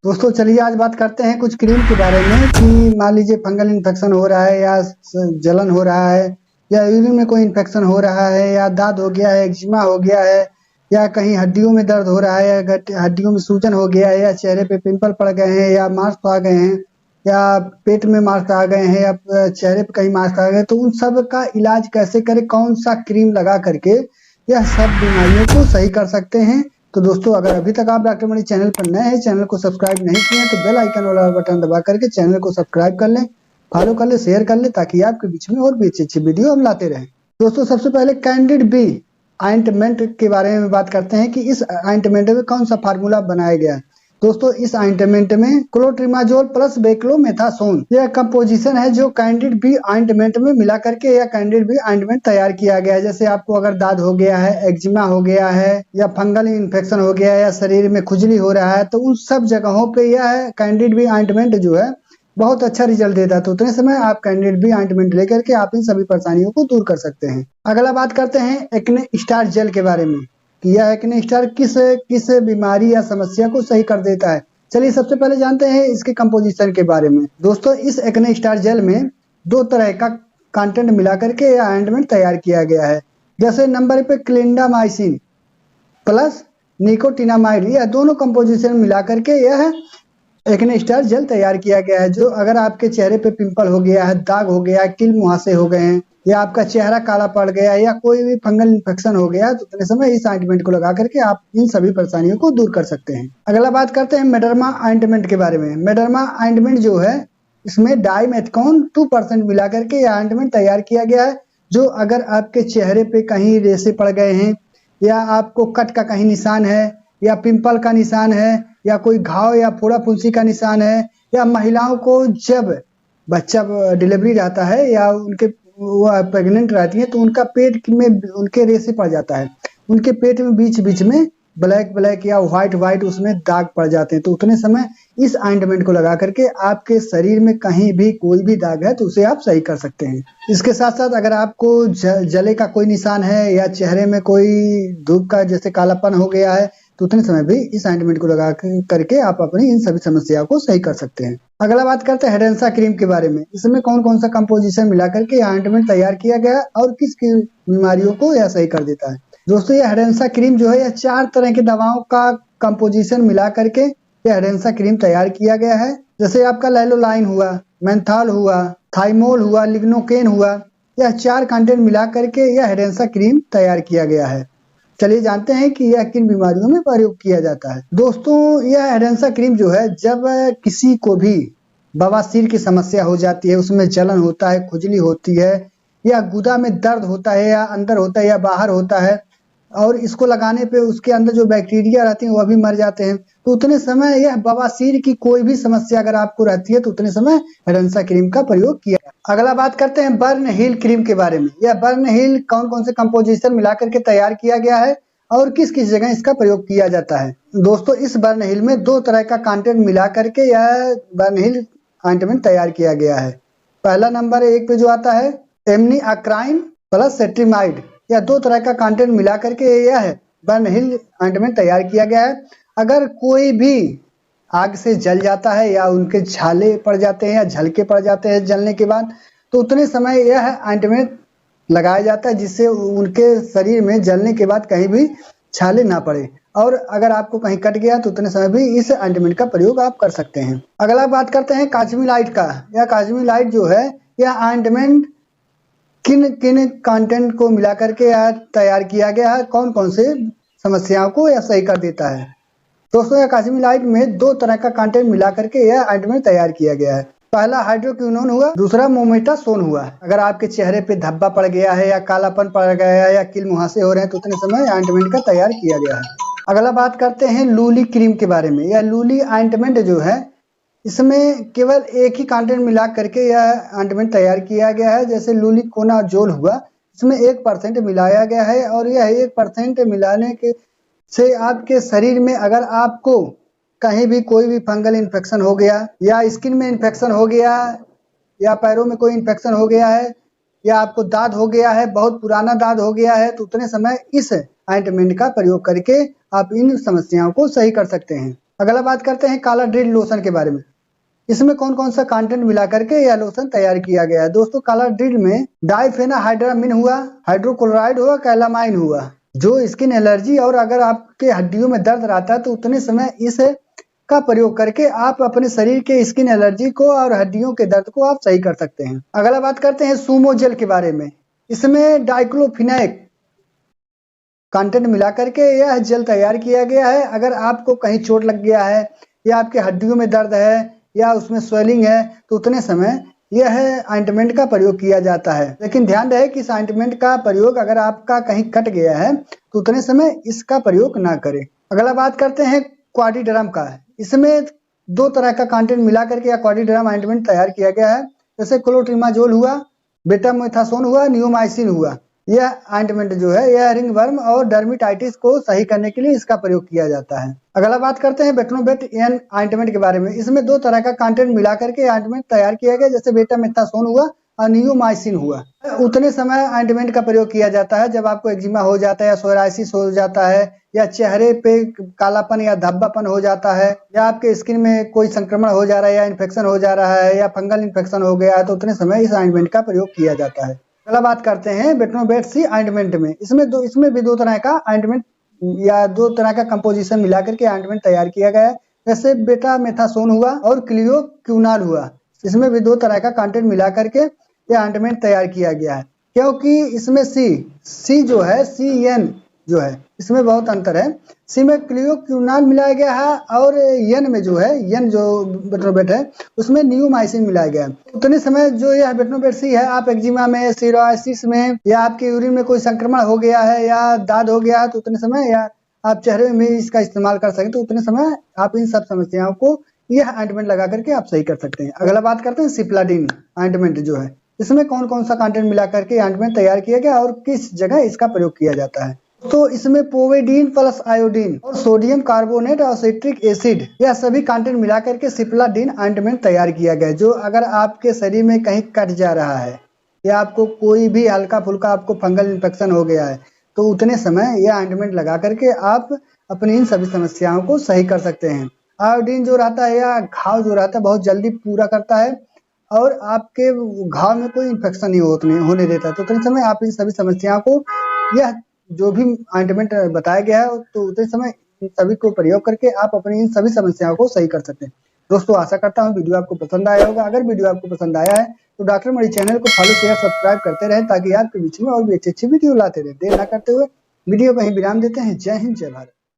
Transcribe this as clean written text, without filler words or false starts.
दोस्तों चलिए आज बात करते हैं कुछ क्रीम के बारे में कि मान लीजिए फंगल इन्फेक्शन हो रहा है या जलन हो रहा है या यूरिन में कोई इन्फेक्शन हो रहा है या दाद हो गया है, एक्जिमा हो गया है या कहीं हड्डियों में दर्द हो रहा है या हड्डियों में सूजन हो गया है या चेहरे पे पिंपल पड़ गए हैं या मार्क्स आ गए हैं या पेट में मार्क्स आ गए हैं या चेहरे पे कहीं मार्क्स आ गए, तो उन सब का इलाज कैसे करें, कौन सा क्रीम लगा करके यह सब बीमारियों को सही कर सकते हैं। तो दोस्तों अगर अभी तक आप डॉक्टर मणि चैनल पर नए हैं, चैनल को सब्सक्राइब नहीं किए हैं तो बेल आइकन वाला बटन दबा करके चैनल को सब्सक्राइब कर लें, फॉलो कर लें, शेयर कर लें, ताकि आपके बीच में और भी अच्छी अच्छी वीडियो हम लाते रहें। दोस्तों सबसे पहले कैंडिड बी ऑइंटमेंट के बारे में बात करते हैं कि इस ऑइंटमेंट में कौन सा फार्मूला बनाया गया है। दोस्तों इस ऑइंटमेंट में क्लोट्रिमाजोल प्लस बेक्लोमेथासोन यह कंपोजिशन है जो कैंडिड बी ऑइंटमेंट में मिला करके यह कैंडिड बी ऑइंटमेंट तैयार किया गया है। जैसे आपको अगर दाद हो गया है, एक्जिमा हो गया है या फंगल इन्फेक्शन हो गया है या शरीर में खुजली हो रहा है, तो उन सब जगहों पे यह कैंडिड बी ऑइंटमेंट जो है बहुत अच्छा रिजल्ट देता है। तो उतने समय आप कैंडिड बी ऑइंटमेंट लेकर के आप इन सभी परेशानियों को दूर कर सकते हैं। अगला बात करते हैं एक्ने स्टार जेल के बारे में कि यह एक्ने स्टार किस किस बीमारी या समस्या को सही कर देता है। चलिए सबसे पहले जानते हैं इसके कंपोजिशन के बारे में। दोस्तों इस एक्ने स्टार जेल में दो तरह का कंटेंट मिला करके यह ऑइंटमेंट तैयार किया गया है। जैसे नंबर पे क्लिंडामाइसिन प्लस निकोटिनामाइड, यह दोनों कंपोजिशन मिला करके यह एक्ने स्टार जेल तैयार किया गया है। जो अगर आपके चेहरे पे पिंपल हो गया है, दाग हो गया है, किल मुहासे हो गए हैं या आपका चेहरा काला पड़ गया है या कोई भी फंगल इन्फेक्शन हो गया है, तो उतने समय इस ऑइंटमेंट को लगा करके आप इन सभी परेशानियों को दूर कर सकते हैं। अगला बात करते हैं मेडर्मा ऑइंटमेंट के बारे में। मेडर्मा ऑइंटमेंट जो है इसमें डाइमेथकॉन 2% मिला करके यह ऑइंटमेंट तैयार किया गया है। जो अगर आपके चेहरे पे कहीं रेशे पड़ गए हैं या आपको कट का कहीं निशान है या पिंपल का निशान है या कोई घाव या फोड़ा फुंसी का निशान है या महिलाओं को जब बच्चा डिलीवरी रहता है या उनके वो प्रेग्नेंट रहती है तो उनका पेट में उनके रेशे पड़ जाता है, उनके पेट में बीच बीच में ब्लैक ब्लैक या व्हाइट व्हाइट उसमें दाग पड़ जाते हैं, तो उतने समय इस ऑइंटमेंट को लगा करके आपके शरीर में कहीं भी कोई भी दाग है तो उसे आप सही कर सकते हैं। इसके साथ साथ अगर आपको जले का कोई निशान है या चेहरे में कोई धूप का जैसे कालापन हो गया है तो उतने समय भी इस ऑइंटमेंट को लगा करके आप अपनी इन सभी समस्याओं को सही कर सकते हैं। अगला बात करते हैं हेडेंसा क्रीम के बारे में। इसमें कौन कौन सा कंपोजिशन मिला करके ऑइंटमेंट तैयार किया गया और किस बीमारियों को यह सही कर देता है। दोस्तों ये हेडेंसा क्रीम जो है यह 4 तरह की दवाओं का कंपोजिशन मिला करके यह हेडेंसा क्रीम तैयार किया गया है। जैसे आपका लैलोलाइन हुआ, मेंथॉल हुआ, थाइमोल हुआ, लिग्नोकेन हुआ, यह 4 कंटेंट मिला करके यह हेडेंसा क्रीम तैयार किया गया है। चलिए जानते हैं कि यह किन बीमारियों में प्रयोग किया जाता है। दोस्तों यह हेडेंसा क्रीम जो है जब किसी को भी बवासीर की समस्या हो जाती है, उसमें जलन होता है, खुजली होती है या गुदा में दर्द होता है या अंदर होता है या बाहर होता है और इसको लगाने पे उसके अंदर जो बैक्टीरिया रहते हैं वह भी मर जाते हैं, तो उतने समय यह बवासीर की कोई भी समस्या अगर आपको रहती है तो उतने समय हेडेंसा क्रीम का प्रयोग किया। अगला बात करते हैं बर्न हिल क्रीम के बारे में। यह बर्न हिल कौन कौन से कंपोजिशन मिला करके तैयार किया गया है और किस किस जगह इसका प्रयोग किया जाता है। दोस्तों इस बर्न हिल में 2 तरह का कंटेंट मिला करके यह बर्न हिल ऑइंटमेंट तैयार किया गया है। पहला नंबर 1 पे जो आता है एमनीआक्राइन प्लस सेट्रिमाइड, यह 2 तरह का कंटेंट मिला करके यह बर्न हिल ऑइंटमेंट तैयार किया गया है। अगर कोई भी आग से जल जाता है या उनके छाले पड़ जाते हैं या झलके पड़ जाते हैं जलने के बाद, तो उतने समय यह ऑइंटमेंट लगाया जाता है जिससे उनके शरीर में जलने के बाद कहीं भी छाले ना पड़े। और अगर आपको कहीं कट गया तो उतने समय भी इस ऑइंटमेंट का प्रयोग आप कर सकते हैं। अगला बात करते हैं काजमीलाइट का। यह काजमीलाइट जो है यह ऑइंटमेंट किन किन कंटेंट को मिला करके तैयार किया गया है, कौन कौन से समस्याओं को यह सही कर देता है। दोस्तों यह काजमीलाइट में 2 तरह का कंटेंट मिला करके यह ऑइंटमेंट तैयार किया गया है। पहला हाइड्रोक्विनोन हुआ, दूसरा मोमेटासोन हुआ। अगर आपके चेहरे पे धब्बा पड़ गया है या कालापन पड़ गया है या किल मुहासे हो रहे हैं तो उतने समय ऑइंटमेंट का तैयार किया गया है। अगला बात करते हैं लूली क्रीम के बारे में। यह लूली ऑइंटमेंट जो है इसमें केवल एक ही कंटेंट मिला करके यह ऑइंटमेंट तैयार किया गया है। जैसे लूलिकोनाजोल हुआ, इसमें 1% मिलाया गया है और यह 1% मिलाने के से आपके शरीर में अगर आपको कहीं भी कोई भी फंगल इन्फेक्शन हो गया या स्किन में इन्फेक्शन हो गया या पैरों में कोई इन्फेक्शन हो गया है या आपको दाद हो गया है, बहुत पुराना दाद हो गया है, तो उतने समय इस ऑइंटमेंट का प्रयोग करके आप इन समस्याओं को सही कर सकते हैं। अगला बात करते हैं काला ड्रिल लोशन के बारे में। इसमें कौन कौन सा कंटेंट मिला करके यह लोशन तैयार किया गया है। दोस्तों काला ड्रिल में डाइफेनाहाइड्रामिन हुआ, हाइड्रोक्लोराइड हुआ, कैलामाइन हुआ, जो स्किन एलर्जी और अगर आपके हड्डियों में दर्द रहता है तो उतने समय इस का प्रयोग करके आप अपने शरीर के स्किन एलर्जी को और हड्डियों के दर्द को आप सही कर सकते हैं। अगला बात करते हैं सूमो जेल के बारे में। इसमें डाइक्लोफिनेक कंटेंट मिला करके यह जेल तैयार किया गया है। अगर आपको कहीं चोट लग गया है या आपके हड्डियों में दर्द है या उसमें स्वेलिंग है तो उतने समय यह ऑइंटमेंट का प्रयोग किया जाता है। लेकिन ध्यान रहे कि इस ऑइंटमेंट का प्रयोग अगर आपका कहीं कट गया है तो उतने समय इसका प्रयोग ना करें। अगला बात करते हैं क्वाड्रिडर्म का। इसमें 2 तरह का कंटेंट मिला करके यह क्वाड्रिडर्म ऑइंटमेंट तैयार किया गया है। जैसे क्लोट्रिमाजोल हुआ, बेटामेथासोन हुआ, नियोमाइसिन हुआ। यह ऑइंटमेंट जो है यह रिंगवर्म और डर्मेटाइटिस को सही करने के लिए इसका प्रयोग किया जाता है। अगला बात करते हैं बेटनोवेट एन ऑइंटमेंट के बारे में। इसमें 2 तरह का कंटेंट मिला करके ऑइंटमेंट तैयार किया गया, जैसे बेटामेथासोन हुआ और नियोमाइसिन हुआ। उतने समय ऑइंटमेंट का प्रयोग किया जाता है जब आपको एक्जिमा हो जाता है या सोराइसिस हो जाता है या चेहरे पे कालापन या धब्बापन हो जाता है या आपके स्किन में कोई संक्रमण हो जा रहा है या इन्फेक्शन हो जा रहा है या फंगल इन्फेक्शन हो गया है तो उतने समय इस ऑइंटमेंट का प्रयोग किया जाता है। अगला बात करते हैं बेटनोवेट सी ऑइंटमेंट में। इसमें भी 2 तरह का ऑइंटमेंट या 2 तरह का कंपोजिशन मिला करके ऑइंटमेंट तैयार किया गया है। जैसे बेटामेथासोन हुआ और क्लियोक्विनाल हुआ। इसमें भी 2 तरह का कंटेंट मिला करके यह ऑइंटमेंट तैयार किया गया है। क्योंकि इसमें सी जो है CN जो है इसमें बहुत अंतर है। सी में क्लियोक्विनाल मिलाया गया है और एन में जो है एन जो बेटनोवेट है उसमें नियोमाइसिन मिलाया गया है। उतने समय जो यह बेटनोवेट सी है आप एक्जिमा में, सोराइसिस में या आपके यूरिन में कोई संक्रमण हो गया है या दाद हो गया है तो उतने समय या आप चेहरे में इसका इस्तेमाल कर सकते तो उतने समय आप इन सब समस्याओं को यह ऑइंटमेंट लगा करके आप सही कर सकते हैं। अगला बात करते हैं सिप्लाडिन ऑइंटमेंट जो है। इसमें कौन कौन सा कंटेंट मिला करके ऑइंटमेंट तैयार किया गया और किस जगह इसका प्रयोग किया जाता है। तो इसमें पोवेडीन प्लस आयोडीन और सोडियम कार्बोनेट और सिट्रिक एसिड यह सभी कंटेंट मिला करके सिप्लाडिन ऑइंटमेंट तैयार किया गया है। जो अगर आपके शरीर में कहीं कट जा रहा है या आपको कोई भी हल्का फुल्का आपको फंगल इन्फेक्शन हो गया है तो उतने समय यह ऑइंटमेंट लगा करके आप अपनी इन सभी समस्याओं को सही कर सकते हैं। आयोडीन जो रहता है या घाव जो रहता है बहुत जल्दी पूरा करता है और आपके घाव में कोई इन्फेक्शन नहीं होने देता। तो उतने समय आप इन सभी समस्याओं को यह जो भी ऑइंटमेंट बताया गया है तो उतने समय इन सभी को प्रयोग करके आप अपनी इन सभी समस्याओं को सही कर सकते हैं। दोस्तों आशा करता हूँ वीडियो आपको पसंद आया होगा। अगर वीडियो आपको पसंद आया है तो डॉक्टर मणि चैनल को फॉलो शेयर सब्सक्राइब करते रहें ताकि आपके बीच में और भी अच्छी वीडियो लाते रहे। देर ना करते हुए वीडियो को यहीं विराम देते हैं। जय हिंद, जय भारत।